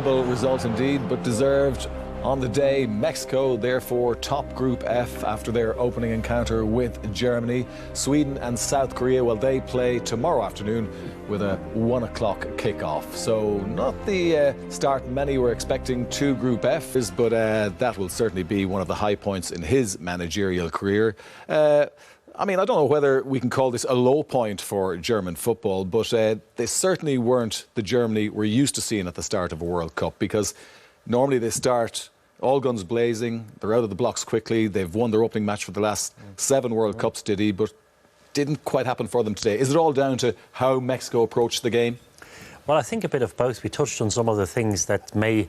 predictable result indeed, but deserved on the day. Mexico, therefore, top Group F after their opening encounter with Germany. Sweden and South Korea, well, they play tomorrow afternoon with a 1 o'clock kickoff. So not the start many were expecting to Group F, but that will certainly be one of the high points in his managerial career. I mean, I don't know whether we can call this a low point for German football, but they certainly weren't the Germany we're used to seeing at the start of a World Cup, because normally they start all guns blazing, they're out of the blocks quickly, they've won their opening match for the last 7 World Cups, but didn't quite happen for them today. Is it all down to how Mexico approached the game? Well, I think a bit of both. We touched on some of the things that may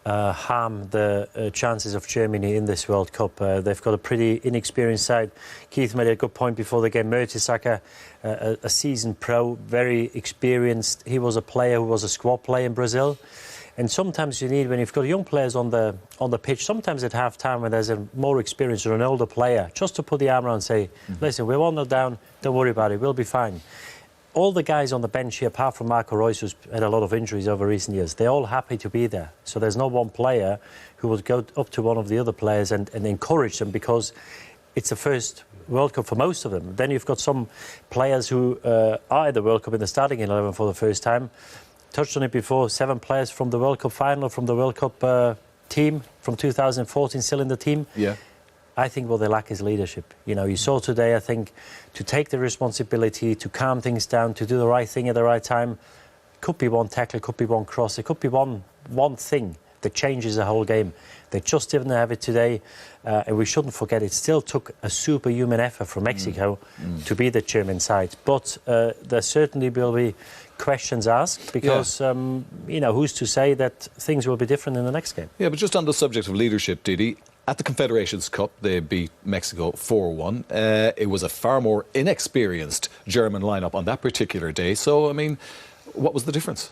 harm the chances of Germany in this World Cup. They've got a pretty inexperienced side. Keith made a good point before the game. Mertesacker, a seasoned pro, very experienced. He was a player who was a squad player in Brazil. And sometimes you need, when you've got young players on the pitch, sometimes at half-time when there's a more experienced or an older player, just to put the arm around and say, listen, we're 1-0 down, don't worry about it, we'll be fine. All the guys on the bench here, apart from Marco Reus, who's had a lot of injuries over recent years, they're all happy to be there. So there's no one player who would go up to one of the other players and encourage them, because it's the first World Cup for most of them. Then you've got some players who are in the World Cup in the starting 11 for the first time. Touched on it before, 7 players from the World Cup final, from the World Cup team from 2014 still in the team. Yeah. I think what they lack is leadership. You know, you saw today, I think, to take the responsibility, to calm things down, to do the right thing at the right time. Could be one tackle, could be one cross, it could be one thing that changes the whole game. They just didn't have it today, and we shouldn't forget it still took a superhuman effort from Mexico to beat the German side. But there certainly will be questions asked, because, you know, who's to say that things will be different in the next game? Yeah, but just on the subject of leadership, Didi, at the Confederations Cup, they beat Mexico 4-1. It was a far more inexperienced German lineup on that particular day. So, I mean, what was the difference?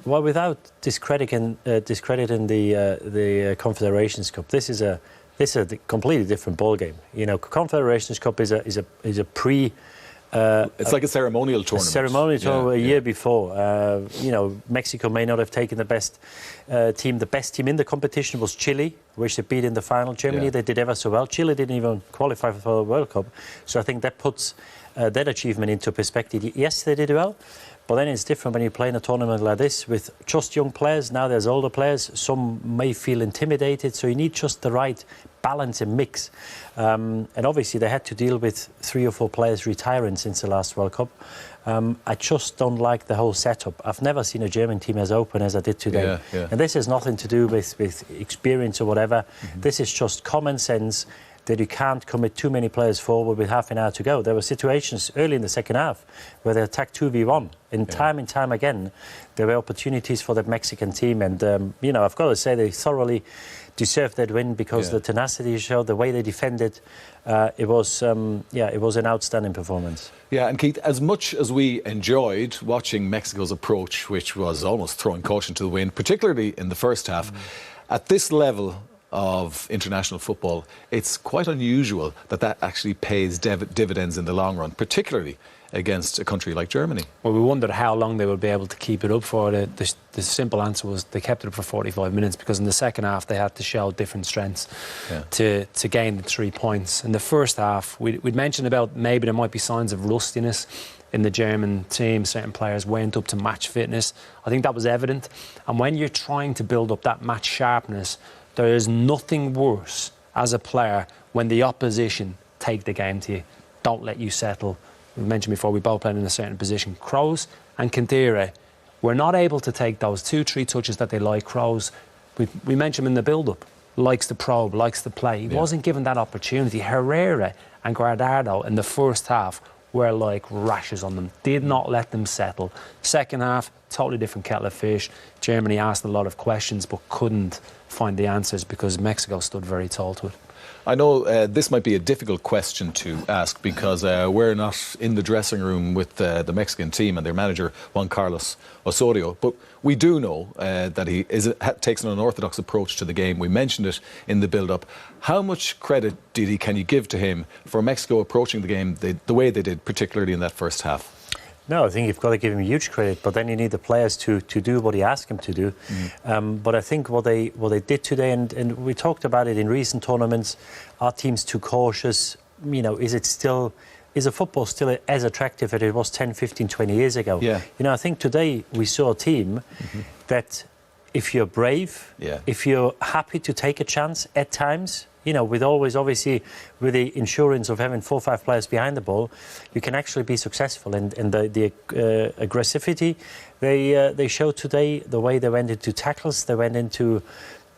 Well, without discrediting the Confederations Cup, this is a completely different ball game. You know, Confederations Cup is a pre. It's like a ceremonial tournament. A ceremonial tournament a year before. You know, Mexico may not have taken the best team. The best team in the competition was Chile, which they beat in the final. Germany, they did ever so well. Chile didn't even qualify for the World Cup. So I think that puts that achievement into perspective. Yes, they did well, but then it's different when you play in a tournament like this with just young players. Now there's older players. Some may feel intimidated. So you need just the right balance and mix. And obviously they had to deal with 3 or 4 players retiring since the last World Cup. I just don't like the whole setup. I've never seen a German team as open as I did today. And this has nothing to do with experience or whatever. This is just common sense that you can't commit too many players forward with half an hour to go. There were situations early in the second half where they attacked 2v1. And time again, there were opportunities for the Mexican team. And, you know, I've got to say they thoroughly deserved that win, because the tenacity showed, the way they defended, it was an outstanding performance. Yeah, and Keith, as much as we enjoyed watching Mexico's approach, which was almost throwing caution to the wind, particularly in the first half, at this level of international football, it's quite unusual that actually pays dividends in the long run, particularly against a country like Germany. Well, we wondered how long they would be able to keep it up for. The simple answer was they kept it up for 45 minutes, because in the second half they had to show different strengths to gain the 3 points. In the first half, we'd mentioned about maybe there might be signs of rustiness in the German team. Certain players weren't up to match fitness. I think that was evident. And when you're trying to build up that match sharpness, there is nothing worse as a player when the opposition take the game to you, don't let you settle. We mentioned before, we both played in a certain position. Kroos and Kantire were not able to take those 2-3 touches that they like. Kroos, we mentioned him in the build-up, likes to probe, likes to play. He wasn't given that opportunity. Herrera and Guardado in the first half were like rashes on them, did not let them settle. Second half, totally different kettle of fish. Germany asked a lot of questions but couldn't find the answers, because Mexico stood very tall to it. I know this might be a difficult question to ask, because we're not in the dressing room with the Mexican team and their manager, Juan Carlos Osorio, but we do know that he takes an unorthodox approach to the game. We mentioned it in the build-up. How much credit, Didi, can you give to him for Mexico approaching the game the way they did, particularly in that first half? No, I think you've got to give him huge credit, but then you need the players to do what you ask them to do. But I think what they did today, and we talked about it in recent tournaments, are teams too cautious? You know, is a football still as attractive as it was 10, 15, 20 years ago? Yeah. You know, I think today we saw a team that if you're brave, if you're happy to take a chance at times, you know, with always, obviously, with the insurance of having 4 or 5 players behind the ball, you can actually be successful. And the aggressivity they showed today, the way they went into tackles, they went into,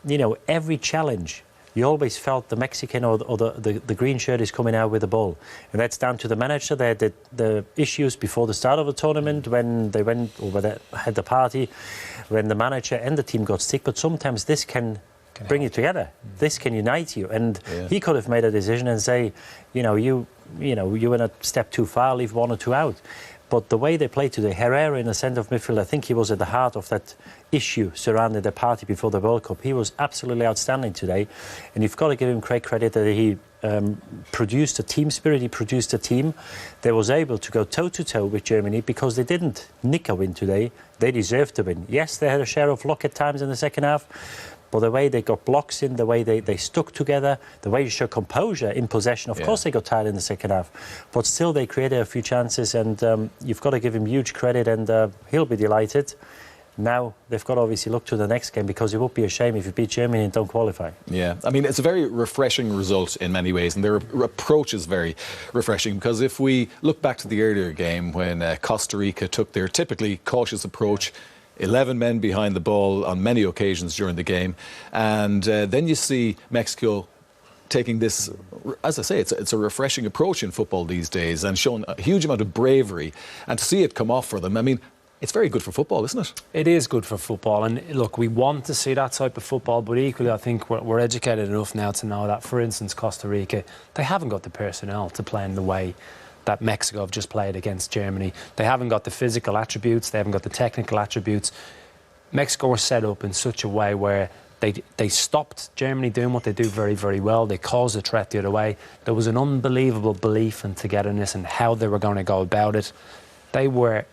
you know, every challenge. You always felt the Mexican or the green shirt is coming out with the ball. And that's down to the manager. They had the issues before the start of the tournament when they went, or when they had the party, when the manager and the team got sick. But sometimes this can bring you together. This can unite you. And he could have made a decision and say, you went a step too far, leave 1 or 2 out. But the way they played today, Herrera in the centre of midfield, I think he was at the heart of that issue surrounding the party before the World Cup. He was absolutely outstanding today. And you've got to give him great credit that he produced a team spirit, he produced a team that was able to go toe-to-toe with Germany because they didn't nick a win today. They deserved to win. Yes, they had a share of luck at times in the second half, but the way they got blocks in, the way they stuck together, the way they showed composure in possession. Of course they got tired in the second half, but still they created a few chances, and you've got to give him huge credit, and he'll be delighted. Now they've got to obviously look to the next game, because it would be a shame if you beat Germany and don't qualify. Yeah, I mean, it's a very refreshing result in many ways, and their approach is very refreshing, because if we look back to the earlier game when Costa Rica took their typically cautious approach, 11 men behind the ball on many occasions during the game, and then you see Mexico taking this, as I say, it's a refreshing approach in football these days, and showing a huge amount of bravery, and to see it come off for them, I mean, it's very good for football, isn't it? It is good for football, and look, we want to see that type of football, but equally I think we're educated enough now to know that, for instance, Costa Rica, they haven't got the personnel to play in the way that Mexico have just played against Germany. They haven't got the physical attributes, they haven't got the technical attributes. Mexico were set up in such a way where they stopped Germany doing what they do very, very well. They caused a threat the other way. There was an unbelievable belief and togetherness in how they were going to go about it. They were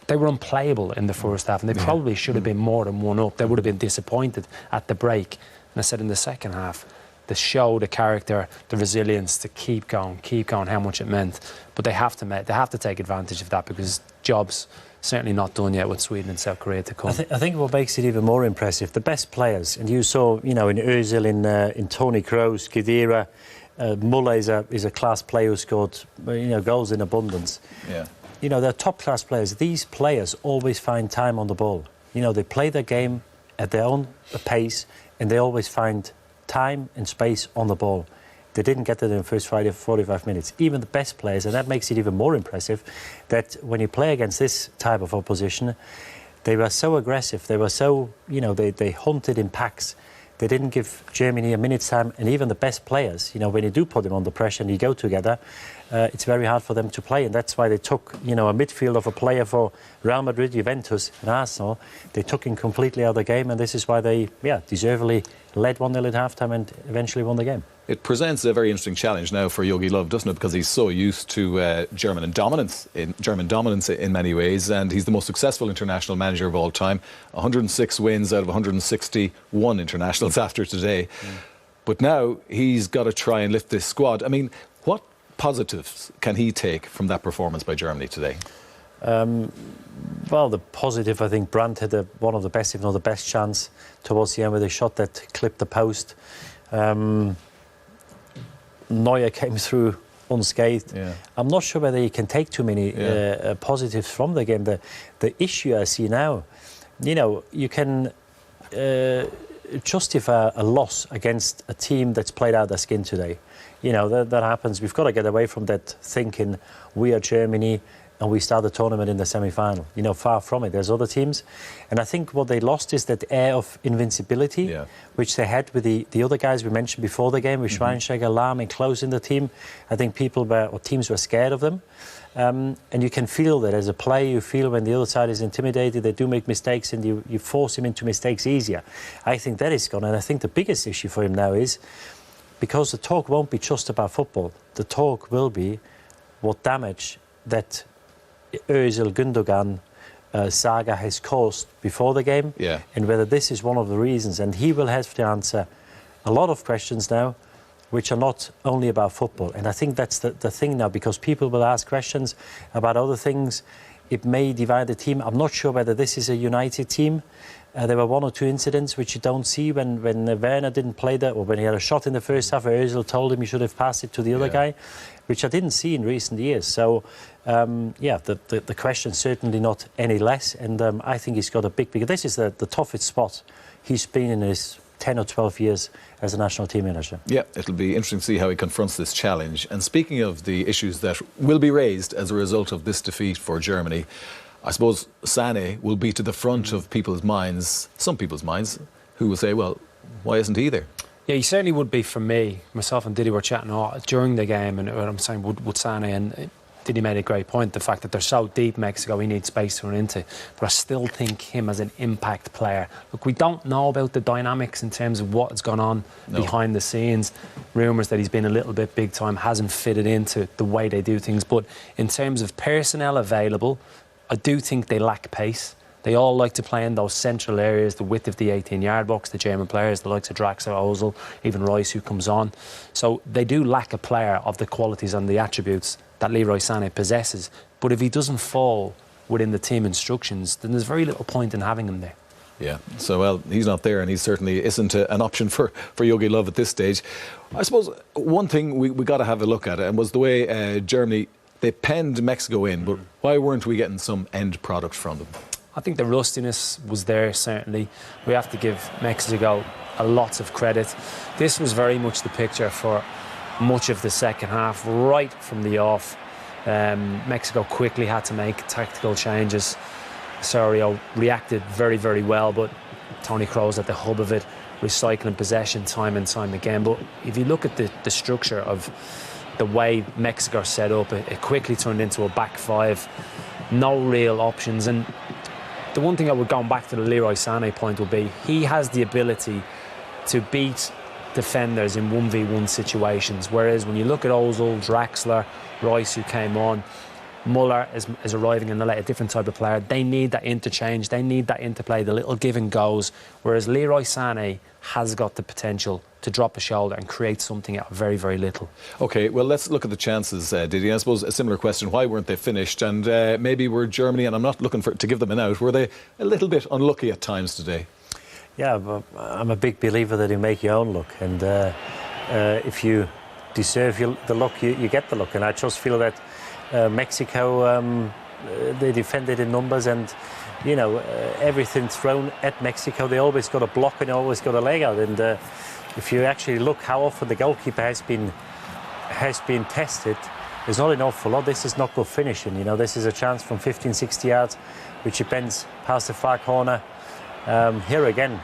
unplayable in the first half, and they probably should have been more than 1 up. They would have been disappointed at the break. And I said in the second half, the show, the character, the resilience to keep going, how much it meant. But they have to take advantage of that, because job's certainly not done yet with Sweden and South Korea to come. I think what makes it even more impressive, the best players, and you saw, in Özil, in Toni Kroos, Khedira, Muller is a class player who scored, goals in abundance. Yeah. They're top-class players. These players always find time on the ball. They play their game at their own pace, and they always find time and space on the ball. They didn't get that in the first 45 minutes. Even the best players, and that makes it even more impressive, that when you play against this type of opposition, they were so aggressive. They were so, they hunted in packs. They didn't give Germany a minute's time, and even the best players, when you do put them under pressure and you go together, it's very hard for them to play, and that's why they took, a midfield of a player for Real Madrid, Juventus and Arsenal. They took him completely out of the game, and this is why they, deservedly led 1-0 at half-time and eventually won the game. It presents a very interesting challenge now for Jogi Löw, doesn't it? Because he's so used to German dominance in many ways, and he's the most successful international manager of all time. 106 wins out of 161 internationals after today. But now he's got to try and lift this squad. I mean, what positives can he take from that performance by Germany today? Well, the positive, I think Brandt had one of the best, if not the best, chance towards the end with a shot that clipped the post. Neuer came through unscathed. I'm not sure whether he can take too many positives from the game. The issue I see now, you can justify a loss against a team that's played out their skin today. That happens. We've got to get away from that thinking we are Germany and we start the tournament in the semi-final. Far from it. There's other teams. And I think what they lost is that air of invincibility, which they had with the other guys we mentioned before the game, with Schweinsteiger, Lahm, and Klose in the team. I think teams were scared of them. And you can feel that as a player. You feel when the other side is intimidated, they do make mistakes, and you force him into mistakes easier. I think that is gone. And I think the biggest issue for him now is, because the talk won't be just about football, the talk will be what damage that Özil Gundogan saga has caused before the game, Yeah. and whether this is one of the reasons. And he will have to answer a lot of questions now, which are not only about football. And I think that's the thing now, because people will ask questions about other things. It may divide the team. I'm not sure whether this is a united team. There were one or two incidents which you don't see when Werner didn't play that, or when he had a shot in the first half, Özil told him he should have passed it to the other guy, which I didn't see in recent years. So, the question's certainly not any less, and I think he's got a because this is the toughest spot he's been in his 10 or 12 years as a national team manager. Yeah, it'll be interesting to see how he confronts this challenge. And speaking of the issues that will be raised as a result of this defeat for Germany, I suppose Sané will be to the front of people's minds, some people's minds, who will say, well, why isn't he there? Yeah, he certainly would be for me. Myself and Didi were chatting during the game, and I'm saying, would Sané, and Didi made a great point, the fact that they're so deep, Mexico, we need space to run into. But I still think him as an impact player. Look, we don't know about the dynamics in terms of what has gone on behind the scenes. Rumours that he's been a little bit big time, hasn't fitted into the way they do things. But in terms of personnel available, I do think they lack pace. They all like to play in those central areas, the width of the 18-yard box, the German players, the likes of Draxler, Ozil, even Rice, who comes on. So they do lack a player of the qualities and the attributes that Leroy Sané possesses. But if he doesn't fall within the team instructions, then there's very little point in having him there. Yeah, so, well, he's not there, and he certainly isn't an option for Jogi Löw at this stage. I suppose one thing we got to have a look at, and was the way Germany, they penned Mexico in, but why weren't we getting some end product from them? I think the rustiness was there, certainly. We have to give Mexico a lot of credit. This was very much the picture for much of the second half, right from the off. Mexico quickly had to make tactical changes. Osorio reacted very, very well, but Toni Kroos at the hub of it, recycling possession time and time again. But if you look at the structure of the way Mexico set up, it quickly turned into a back five, no real options. And the one thing I would go back to the Leroy Sané point would be he has the ability to beat defenders in 1v1 situations, whereas when you look at Ozil, Draxler, Rice, who came on, Muller is arriving in a different type of player. They need that interchange, they need that interplay, the little give and goes, whereas Leroy Sané has got the potential to drop a shoulder and create something out of very, very little. OK, well, let's look at the chances, Didi. I suppose a similar question, why weren't they finished? And maybe were Germany, and I'm not looking to give them an out, were they a little bit unlucky at times today? Yeah, but I'm a big believer that you make your own luck, and if you deserve the luck, you get the luck. And I just feel that Mexico, they defended in numbers, and you know, everything thrown at Mexico, they always got a block and always got a leg out. And if you actually look how often the goalkeeper has been tested, there's not an awful lot. This is not good finishing. You know, this is a chance from 15, 60 yards, which he bends past the far corner. Here again,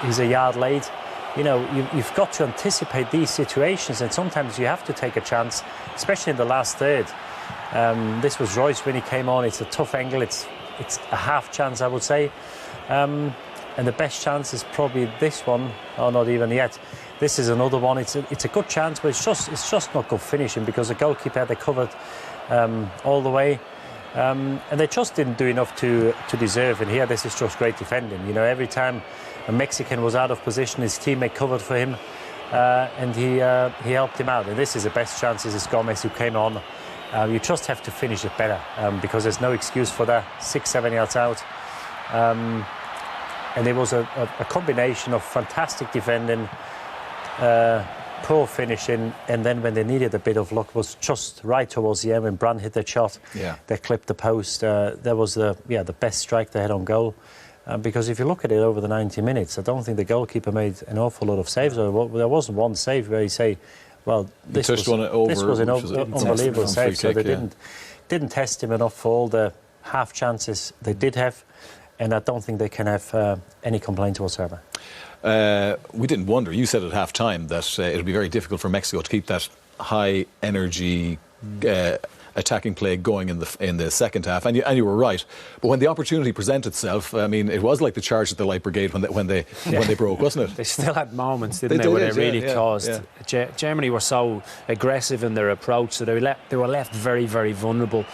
he's a yard late. You know, you've got to anticipate these situations, and sometimes you have to take a chance, especially in the last third. This was Royce when he came on. It's a tough angle. It's a half chance, I would say. And the best chance is probably this one, or not even yet. This is another one. It's a good chance, but it's just not good finishing, because the goalkeeper had it covered all the way. And they just didn't do enough to deserve. And here, this is just great defending. You know, every time a Mexican was out of position, his teammate covered for him, and he helped him out. And this is the best chances. It's Gomez who came on. You just have to finish it better, because there's no excuse for that. 6-7 yards out. And it was a combination of fantastic defending, poor finishing, and then when they needed a bit of luck, was just right towards the end when Brandt hit that shot. Yeah. They clipped the post. That was the best strike they had on goal. Because if you look at it over the 90 minutes, I don't think the goalkeeper made an awful lot of saves. There wasn't one save where you say, well, this was an unbelievable save. So they didn't test him enough for all the half chances they did have. And I don't think they can have any complaint whatsoever. We didn't wonder. You said at half-time that it would be very difficult for Mexico to keep that high-energy attacking play going in the second half, and you were right. But when the opportunity presented itself, I mean, it was like the charge at the Light Brigade when they broke, wasn't it? They still had moments, didn't they, where they really caused. Germany were so aggressive in their approach, so they were left very, very vulnerable.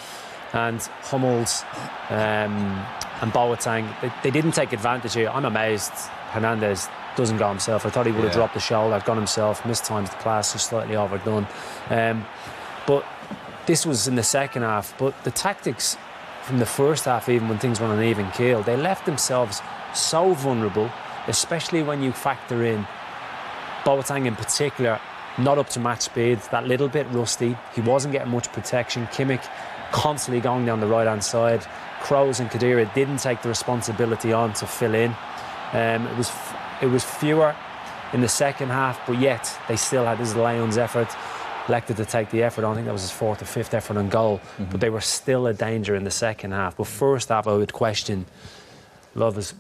And Hummels and Boateng, they didn't take advantage here. I'm amazed Hernandez doesn't go himself. I thought he would have dropped the shoulder, gone himself, mistimed the pass, just slightly overdone. But this was in the second half. But the tactics from the first half, even when things were on an even keel, they left themselves so vulnerable, especially when you factor in Boateng in particular, not up to match speed, that little bit rusty. He wasn't getting much protection. Kimmich constantly going down the right-hand side. Kroos and Khedira didn't take the responsibility on to fill in. It was fewer in the second half, but yet they still had this Leon's effort. Elected to take the effort on. I think that was his fourth or fifth effort on goal. But they were still a danger in the second half. But first half, I would question Love's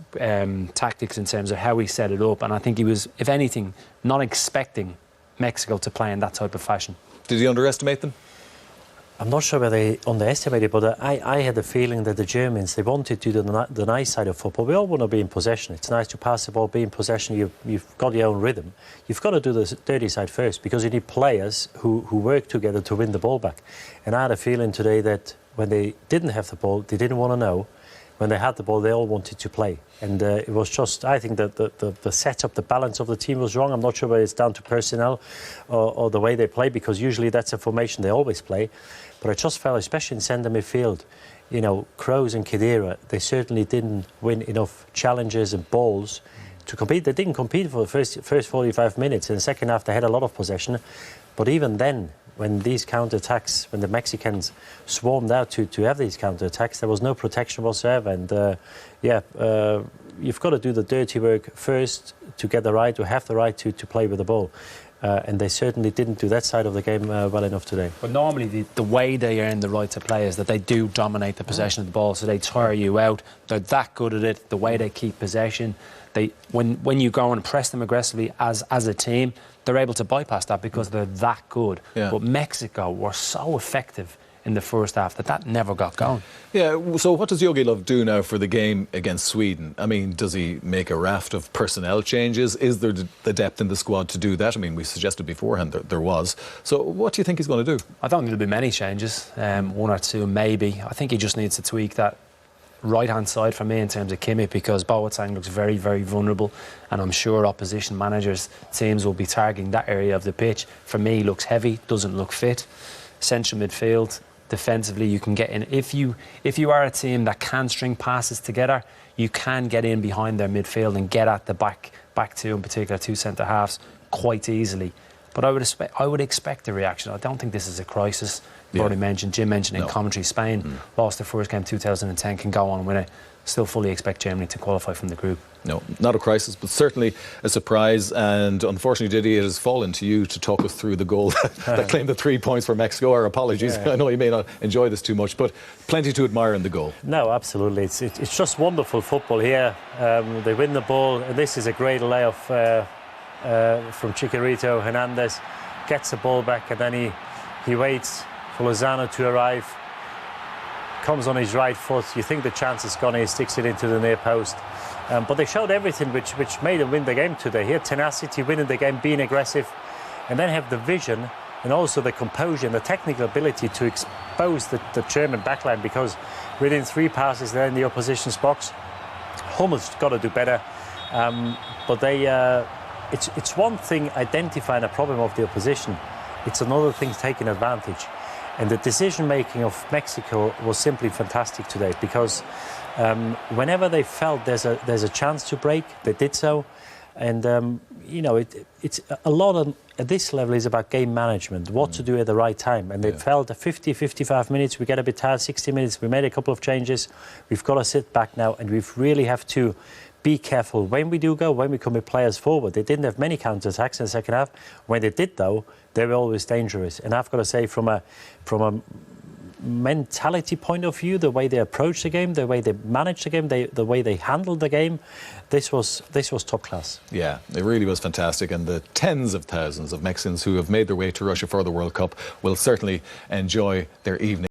tactics in terms of how he set it up. And I think he was, if anything, not expecting Mexico to play in that type of fashion. Did he underestimate them? I'm not sure whether they underestimated, but I had the feeling that the Germans, they wanted to do the nice side of football. We all want to be in possession. It's nice to pass the ball, be in possession. You've got your own rhythm. You've got to do the dirty side first, because you need players who work together to win the ball back. And I had a feeling today that when they didn't have the ball, they didn't want to know. When they had the ball, they all wanted to play. And it was just, I think that the setup, the balance of the team was wrong. I'm not sure whether it's down to personnel or the way they play, because usually that's a formation they always play. But I just felt, especially in centre midfield, you know, Kroos and Khedira, they certainly didn't win enough challenges and balls to compete. They didn't compete for the first 45 minutes. In the second half, they had a lot of possession. But even then, when these counter-attacks, when the Mexicans swarmed out to have these counter-attacks, there was no protection whatsoever. And you've got to do the dirty work first to get the right, to have the right to play with the ball. And they certainly didn't do that side of the game well enough today. But normally the way they earn the right to play is that they do dominate the possession of the ball, so they tire you out. They're that good at it, the way they keep possession. When you go and press them aggressively as a team, they're able to bypass that because they're that good. Yeah. But Mexico were so effective in the first half that never got going. Yeah, so what does Jogi Löw do now for the game against Sweden? I mean, does he make a raft of personnel changes? Is there the depth in the squad to do that? I mean, we suggested beforehand there was. So what do you think he's going to do? I don't think there'll be many changes, one or two maybe. I think he just needs to tweak that right-hand side for me in terms of Kimmich, because Boateng looks very, very vulnerable, and I'm sure opposition managers' teams will be targeting that area of the pitch. For me, he looks heavy, doesn't look fit. Central midfield, defensively, you can get in. If you are a team that can string passes together, you can get in behind their midfield and get at the back two, in particular two centre halves, quite easily. But I would expect a reaction. I don't think this is a crisis. I've already mentioned, Jim mentioned in commentary, Spain lost their first game 2010, can go on and win it. Still fully expect Germany to qualify from the group. No, not a crisis, but certainly a surprise. And unfortunately, Didier, it has fallen to you to talk us through the goal that claimed the 3 points for Mexico. Our apologies. Yeah. I know you may not enjoy this too much, but plenty to admire in the goal. No, absolutely. It's just wonderful football here. They win the ball, and this is a great layoff from Chicharito. Hernandez gets the ball back, and then he waits for Lozano to arrive. Comes on his right foot. You think the chance is gone. He sticks it into the near post. But they showed everything which made them win the game today. He had tenacity, winning the game, being aggressive, and then have the vision and also the composure and the technical ability to expose the German backline, because within 3 passes they're in the opposition's box. Hummels got to do better. But it's one thing identifying a problem of the opposition. It's another thing taking advantage. And the decision-making of Mexico was simply fantastic today, because whenever they felt there's a chance to break, they did so. And, you know, it's a lot at this level is about game management, what to do at the right time. And they felt at 50, 55 minutes, we get a bit tired, 60 minutes, we made a couple of changes. We've got to sit back now, and we really have to be careful when we do go, when we commit players forward. They didn't have many counter-attacks in the second half. When they did, though, they were always dangerous. And I've got to say, from a mentality point of view, the way they approached the game, the way they managed the game, the way they handled the game, this was top class. Yeah, it really was fantastic. And the tens of thousands of Mexicans who have made their way to Russia for the World Cup will certainly enjoy their evening.